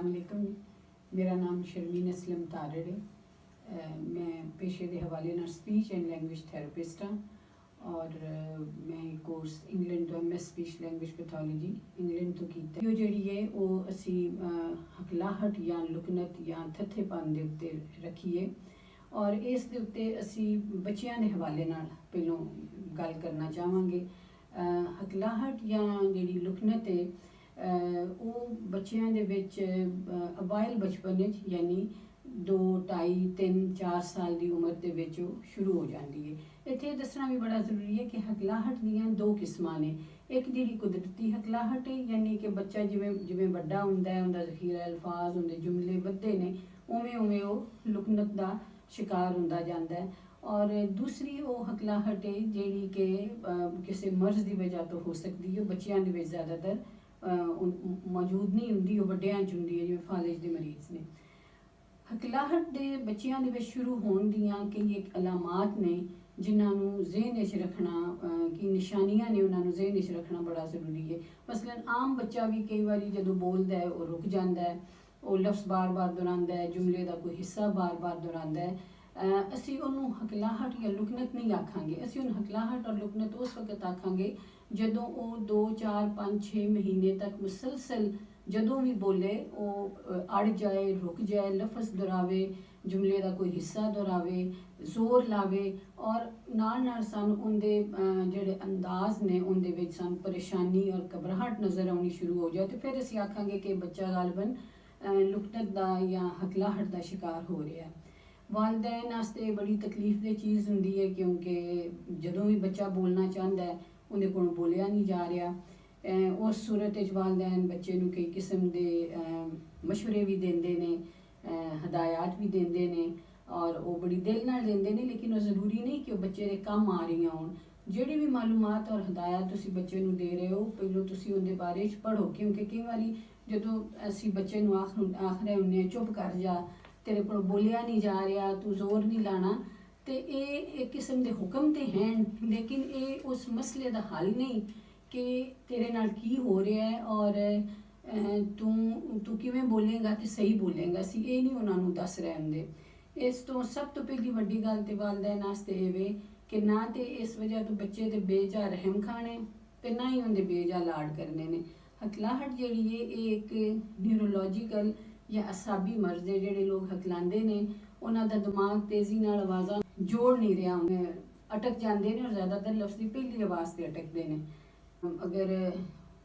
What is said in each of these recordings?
वालेकुम, मेरा नाम शर्मीन असलम तारड़ है। मैं पेशे के हवाले नाल स्पीच एंड लैंग्वेज थेरेपिस्ट हाँ और मैं कोर्स इंग्लैंड तो MS speech language pathology England तो कीता। जो जिहड़ी है वो असी हकलाहट या लुकनत या थत्थेपन दे उत्ते रखीए और इस दे उत्ते असी बच्चियां दे हवाले नाल पहलों गल करना चाहांगे। हकलाहट या जिहड़ी लुकनत है वो बच्चियां दे विच अवाइल बचपन यानी 2, 2.5, 3, 4 साल की उम्र के विच शुरू हो जाती है। इत्थे दसना भी बड़ा जरूरी है कि हकलाहट दियां 2 किस्मां ने। एक जिहड़ी कुदरती हकलाहट है यानी कि बच्चा जिवें जिवें वड्डा हुंदा है उहदा ज़खीरा अल्फाज उहदे जुमले वधदे ने उवें उवें वो लुकनत का शिकार हुंदा जांदा है। और दूसरी वो हकलाहट है जिहड़ी कि किसी मर्ज़ की वजह तो हो सकती है, बच्चियां दे विच ज़्यादातर मौजूद नहीं होंगी, वो वड्डियां च हुंदी है जिवें फालिज के मरीज़ ने। हकलाहट दे बच्चियां दे विच शुरू होण दियां कई एक अलामात ने जिन्होंने ज़हन च रखना कि निशानियां ने उन्होंने ज़हन च रखना बड़ा जरूरी है। मसलन आम बच्चा भी कई बार जो बोलता है वो रुक जाता है, वो लफ्ज़ बार बार दोहराता है, जुमले का कोई हिस्सा बार बार दोहराता है। असी उन्होंने हकलाहट या लुकनत नहीं आखांगे, असी उन्होंने हकलाहट और लुकनत उस वक्त आखांगे जदों वो 2, 4, 5, 6 महीने तक मुसलसल जदों भी बोले वो अड़ जाए, रुक जाए, लफ्ज़ दोहरावे, जुमले का कोई हिस्सा दोहरावे, जोर लावे और नाल सानू उनके जिहड़े अंदाज ने उनदे विच सानू परेशानी और घबराहट नज़र आनी शुरू हो जाए तो फिर असी आखांगे कि बच्चा गालबन लुकनत का या हकलाहट का शिकार हो रहा है। वालदैन वास्ते बड़ी तकलीफ दी चीज़ हुंदी है क्योंकि जदों भी बच्चा बोलना चाहता है उन्हें कोलों बोलिया नहीं जा रहा। उस सूरत वालदैन बच्चे नूं कई किस्म के मशवरे भी देंदे ने, हदायत भी देंदे ने और वो बड़ी दिल नाल देंदे ने, लेकिन वो ज़रूरी नहीं कि वो बच्चे दे कम आ रही होण। जिहड़ी भी मालूमात और हदायत तुसी बच्चे नूं दे रहे हो पहलों तुसी उहदे बारे च पढ़ो, क्योंकि कई बारी जदों असी बच्चे नूं आख रहे हुंदे चुप कर जा, तेरे को बोलिया नहीं जा रहा, तू जोर नहीं लाना, तो ये एक किस्म के हुक्म तो हैं लेकिन ये उस मसले का हल नहीं कि तेरे नाल की हो रहा है और तू किवें बोलेगा तो सही बोलेगा। असी ये नहीं उन्होंने दस रहे होंगे। इस तो सब तो पहली वड्डी गल तो वालदैन वास्ते ये कि ना तो इस वजह तो बच्चे के बेजा रहम खाने तो ना ही उनके बेजा लाड करने ने। हकलाहट जिहड़ी है ये एक न्यूरोलॉजिकल या असाबी मर्ज़ है। जिहड़े लोग हकलांदे ने उन्हां दा दिमाग तेज़ी नाल आवाज़ां जोड़ नहीं रहा, अटक जाते हैं और ज़्यादातर लफ्ज़ की पहली आवाज़ से अटकते हैं। अगर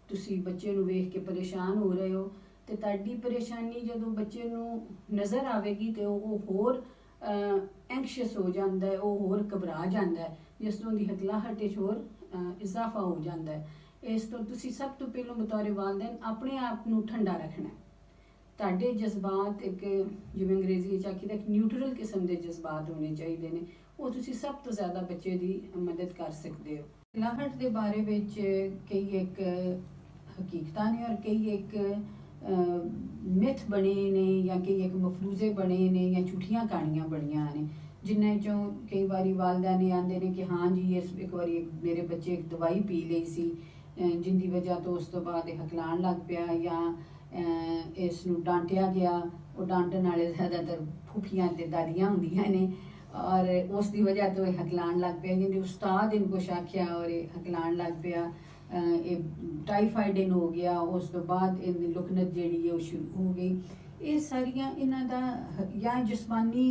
तुसी बच्चे नूं वेख के परेशान हो रहे हो तो ताड़ी परेशानी जदों बच्चे नूं नज़र आवेगी तो वो होर एंक्शस हो जाता है, वो होर घबरा जाता है, जिस तो उनकी हकलाहट च होर इजाफा हो जाता है। इस तो तुसी सब तो पहलों बतौर वालदैन अपने आप नूं ठंडा रखना है। ताडे जज्बात एक जिवें अंग्रेजी आखी एक न्यूट्रल किस्म के जज्बात होने चाहिए ने, वो तुसी सब तो ज़्यादा बच्चे की मदद कर सकते हो। हकलाहट के बारे में कई एक हकीकतां ने और कई एक मिथ बने ने या कई एक मफरूजे बने ने या झूठियां कहानियां बनिया ने, जिन्हें चों कई बारी वालदैन ने आंदे ने कि हाँ जी इस एक बारी मेरे बच्चे एक दवाई पी ली सी जिंदी वजह तो उस तो बाद हकलाण लग पिया या इसनूं डांटिया गया। वो डांटण वाले ज़्यादातर फूफियां ते दादियां हुंदियां ने और उस दी वजह तो हकलाण लग पिया, जिंदे उस्ताद इन कुछ आख्या और हकलाण लग पिया। टाइफाइड इन हो गया, उस तो बाद इन लुकनत जिहड़ी है वो शुरू हो गई। ये सारियां इन्हां दा या जिस्मानी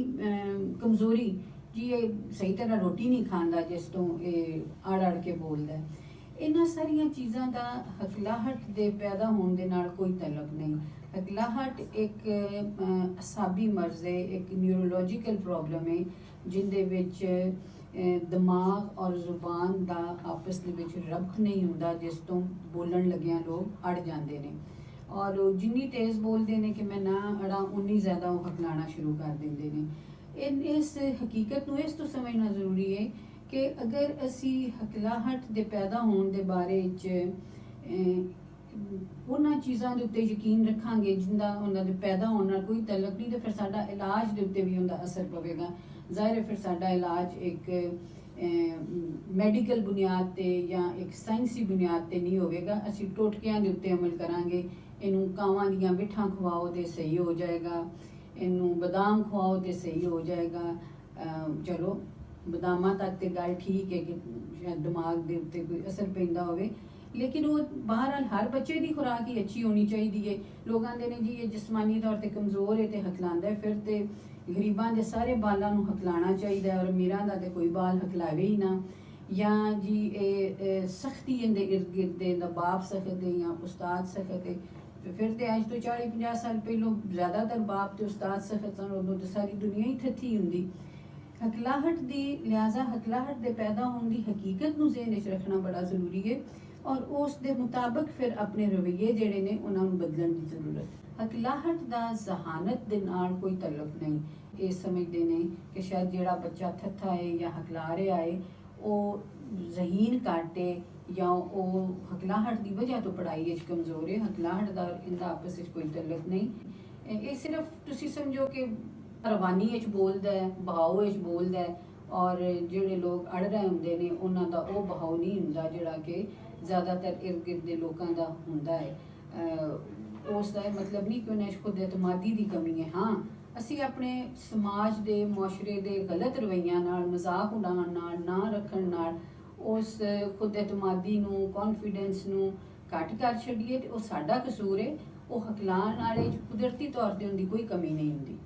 कमज़ोरी जी ये सही तरह रोटी नहीं खांदा जिस तो अड़ अड़ के बोलदा है। इन्हां सारियां चीज़ां का हकलाहट दे पैदा होने दे नाल कोई तल्लुक नहीं। हकलाहट एक असाबी मर्ज़ है, एक न्यूरोलॉजिकल प्रॉब्लम है जिंदे विच दिमाग और जुबान का आपस दे विच रब्त नहीं हुंदा, जिस तो बोलन लग्या लोग अड़ जाते हैं और जिन्नी तेज़ बोलते हैं कि मैं ना अड़ा उन्नी ज़्यादा वो हकलाना शुरू कर देंगे ने। इस हकीकत को इस तो समझना जरूरी है कि अगर असी हकलाहट दे पैदा होने के बारे उन्हां चीज़ों के उत्ते यकीन रखांगे जिंदा उन्हां दे पैदा होने नाल कोई तल्लुक नहीं, तो फिर साडा इलाज दे उत्ते भी उनका असर पवेगा। ज़ाहिर है फिर साडा इलाज एक मैडिकल बुनियाद ते या एक साइंसी बुनियाद ते नहीं होवेगा, असी टोटकियां दे उत्ते अमल करांगे, ਇਹਨੂੰ ਕਾਵਾਂ ਦੀਆਂ ਬਿੱਠਾਂ ਖਵਾਓ ਤੇ ਸਹੀ ਹੋ ਜਾਏਗਾ, ਇਹਨੂੰ ਬਦਾਮ ਖਵਾਓ ਤੇ ਸਹੀ ਹੋ ਜਾਏਗਾ। ਚਲੋ ਬਦਾਮਾਂ ਤੱਕ ਤੇ ਗੱਲ ਠੀਕ ਹੈ ਕਿ ਸ਼ਾਇਦ ਦਿਮਾਗ ਦੇ ਉੱਤੇ ਕੋਈ ਅਸਰ ਪੈਂਦਾ ਹੋਵੇ, ਲੇਕਿਨ ਉਹ ਬਹਰਹਾਲ ਹਰ ਬੱਚੇ ਦੀ ਖੁਰਾਕ ਹੀ ਅੱਛੀ ਹੋਣੀ ਚਾਹੀਦੀ ਹੈ। ਲੋਕ ਆਂਦੇ ਨੇ ਜੀ ਇਹ ਜਿਸਮਾਨੀ ਤੌਰ ਤੇ ਕਮਜ਼ੋਰ ਹੈ ਤੇ ਹਕਲਾਂਦਾ ਹੈ, ਫਿਰ ਤੇ ਗਰੀਬਾਂ ਦੇ ਸਾਰੇ ਬਾਲਾਂ ਨੂੰ ਹਕਲਾਣਾ ਚਾਹੀਦਾ ਹੈ ਔਰ ਅਮੀਰਾਂ ਦਾ ਤੇ ਕੋਈ ਬਾਲ ਹਕਲਾਵੇ ਹੀ ਨਾ। ਜਾਂ ਜੀ ਇਹ ਸਖਤੀ ਇਹਦੇ ਇਰਦ ਗਿਰਦ ਇਹਦਾ ਬਾਪ ਸਖਤ ਹੈ ਜਾਂ ਉਸਤਾਦ ਸਖਤ ਹੈ, ਫਿਰ ਤੇ ਅੱਜ ਤੋਂ 40-50 ਸਾਲ ਪਹਿਲੋਂ ਜ਼ਿਆਦਾਤਰ ਬਾਪ ਤੇ ਉਸਤਾਦ ਸਖਤ ਸਨ, ਉਦੋਂ ਤੇ ਸਾਰੀ ਦੁਨੀਆ ਹੀ ਥੱਥੀ ਹੁੰਦੀ। ਹਕਲਾਹਟ ਦੀ ਲਿਹਾਜ਼ਾ ਹਕਲਾਹਟ ਦੇ ਪੈਦਾ ਹੋਣ ਦੀ ਹਕੀਕਤ ਨੂੰ ਜ਼ਿਹਨ ਵਿੱਚ ਰੱਖਣਾ ਬੜਾ ਜ਼ਰੂਰੀ ਹੈ ਔਰ ਉਸ ਦੇ ਮੁਤਾਬਕ ਫਿਰ ਆਪਣੇ ਰਵੱਈਏ ਜਿਹੜੇ ਨੇ ਉਹਨਾਂ ਨੂੰ ਬਦਲਣ ਦੀ ਜ਼ਰੂਰਤ। ਹਕਲਾਹਟ ਦਾ ਜ਼ਹਾਨਤ ਦੇ ਨਾਲ ਕੋਈ ਤਾਲੁਕ ਨਹੀਂ। ਇਹ ਸਮਝਦੇ ਨੇ ਕਿ ਸ਼ਾਇਦ ਜਿਹੜਾ ਬੱਚਾ ਥੱਥਾ ਹੈ ਜਾਂ ਹਕਲਾ ਰਿਹਾ ਹੈ ਉਹ ਜ਼ਹੀਨ ਘੱਟ ਹੈ ਜਾਂ ਉਹ ਹਕਲਾਹਟ ਦੀ ਵਜ੍ਹਾ ਤੋਂ ਪੜ੍ਹਾਈ ਵਿੱਚ ਕਮਜ਼ੋਰ ਹੈ। ਹਕਲਾਹਟ ਦਾ ਇਹਦਾ ਆਪਸ ਵਿੱਚ ਕੋਈ ਤਾਲੁਕ ਨਹੀਂ। ਇਹ ਸਿਰਫ ਤੁਸੀਂ ਸਮਝੋ ਕਿ ਰਵਾਨੀ ਵਿੱਚ ਬੋਲਦਾ ਹੈ, ਬਹਾਓ ਵਿੱਚ ਬੋਲਦਾ ਹੈ ਔਰ ਜਿਹੜੇ ਲੋਕ ਅੜ ਰਹੇ ਹੁੰਦੇ ਨੇ ਉਹਨਾਂ ਦਾ ਉਹ ਬਹਾਓ ਨਹੀਂ ਹੁੰਦਾ ਜਿਹੜਾ ਕਿ ਜ਼ਿਆਦਾਤਰ ਇਰਦ ਗਿਰਦ ਦੇ ਲੋਕਾਂ ਦਾ ਹੁੰਦਾ ਹੈ। ਉਸ ਦਾ ਮਤਲਬ ਨਹੀਂ ਕਿ ਉਹਨਾਂ 'ਚ ਖੁਦ ਇਤਮਾਦੀ ਦੀ ਕਮੀ ਹੈ। ਹਾਂ, ਅਸੀਂ ਆਪਣੇ ਸਮਾਜ ਦੇ ਮੁਆਸ਼ਰੇ ਦੇ ਗਲਤ ਰਵੱਈਆਂ ਨਾਲ, ਮਜ਼ਾਕ ਉਡਾਉਣ ਨਾਲ, ਨਾ ਰੱਖਣ ਨਾਲ ਉਸ ਖੁਦ ਇਤਮਾਦੀ ਨੂੰ, ਕੌਨਫੀਡੈਂਸ ਨੂੰ ਘੱਟ ਕਰ ਛੱਡੀਏ ਤੇ ਉਹ ਸਾਡਾ ਕਸੂਰ ਹੈ। ਉਹ ਹਕਲਾਉਣ ਵਾਲੇ 'ਚ ਕੁਦਰਤੀ ਤੌਰ ਤੇ ਉਹਦੀ ਕੋਈ ਕਮੀ ਨਹੀਂ ਹੁੰਦੀ।